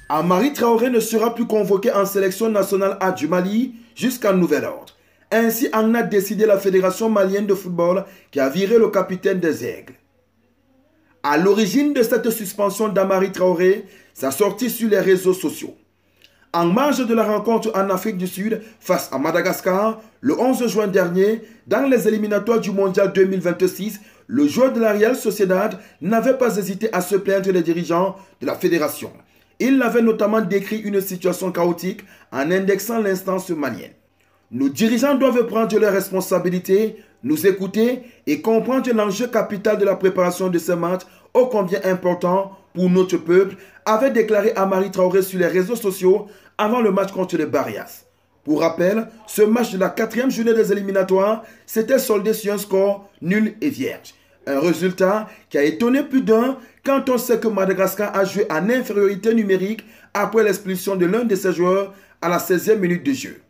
Amari Traoré ne sera plus convoqué en sélection nationale A du Mali jusqu'à nouvel ordre. Ainsi en a décidé la Fédération malienne de football qui a viré le capitaine des Aigles. À l'origine de cette suspension d'Amari Traoré, sa sortie sur les réseaux sociaux. En marge de la rencontre en Afrique du Sud face à Madagascar, le 11 juin dernier, dans les éliminatoires du Mondial 2026, le joueur de la Real Sociedad n'avait pas hésité à se plaindre des dirigeants de la fédération. Il avait notamment décrit une situation chaotique en indexant l'instance malienne. Nos dirigeants doivent prendre leurs responsabilités, nous écouter et comprendre l'enjeu capital de la préparation de ce match ô combien important pour notre peuple, avait déclaré Amari Traoré sur les réseaux sociaux avant le match contre les Barrias. Pour rappel, ce match de la 4e journée des éliminatoires s'était soldé sur un score nul et vierge. Un résultat qui a étonné plus d'un quand on sait que Madagascar a joué en infériorité numérique après l'expulsion de l'un de ses joueurs à la 16e minute de jeu.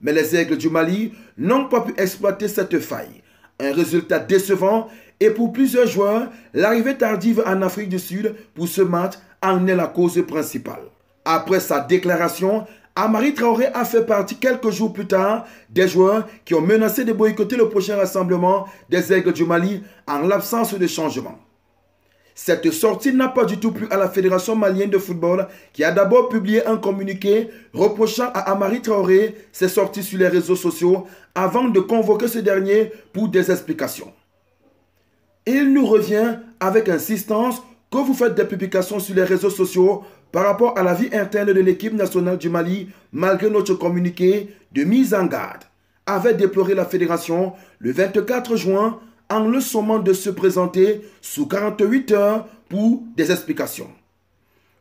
Mais les Aigles du Mali n'ont pas pu exploiter cette faille. Un résultat décevant et pour plusieurs joueurs, l'arrivée tardive en Afrique du Sud pour ce match en est la cause principale. Après sa déclaration, Amari Traoré a fait partie quelques jours plus tard des joueurs qui ont menacé de boycotter le prochain rassemblement des Aigles du Mali en l'absence de changement. Cette sortie n'a pas du tout plu à la Fédération malienne de football qui a d'abord publié un communiqué reprochant à Amari Traoré ses sorties sur les réseaux sociaux avant de convoquer ce dernier pour des explications. Il nous revient avec insistance que vous faites des publications sur les réseaux sociaux par rapport à la vie interne de l'équipe nationale du Mali malgré notre communiqué de mise en garde, avait déploré la fédération le 24 juin en le sommant de se présenter sous 48 heures pour des explications.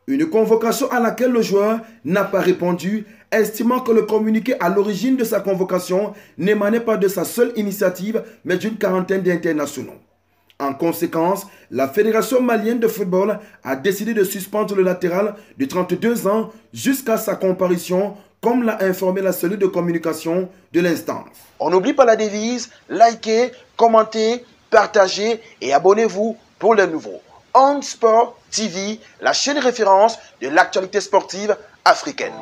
Une convocation à laquelle le joueur n'a pas répondu, estimant que le communiqué à l'origine de sa convocation n'émanait pas de sa seule initiative, mais d'une quarantaine d'internationaux. En conséquence, la Fédération malienne de football a décidé de suspendre le latéral de 32 ans jusqu'à sa comparution, comme l'a informé la cellule de communication de l'instance. On n'oublie pas la devise, likez, commentez, partagez et abonnez-vous pour les nouveaux. On Sport TV, la chaîne référence de l'actualité sportive africaine.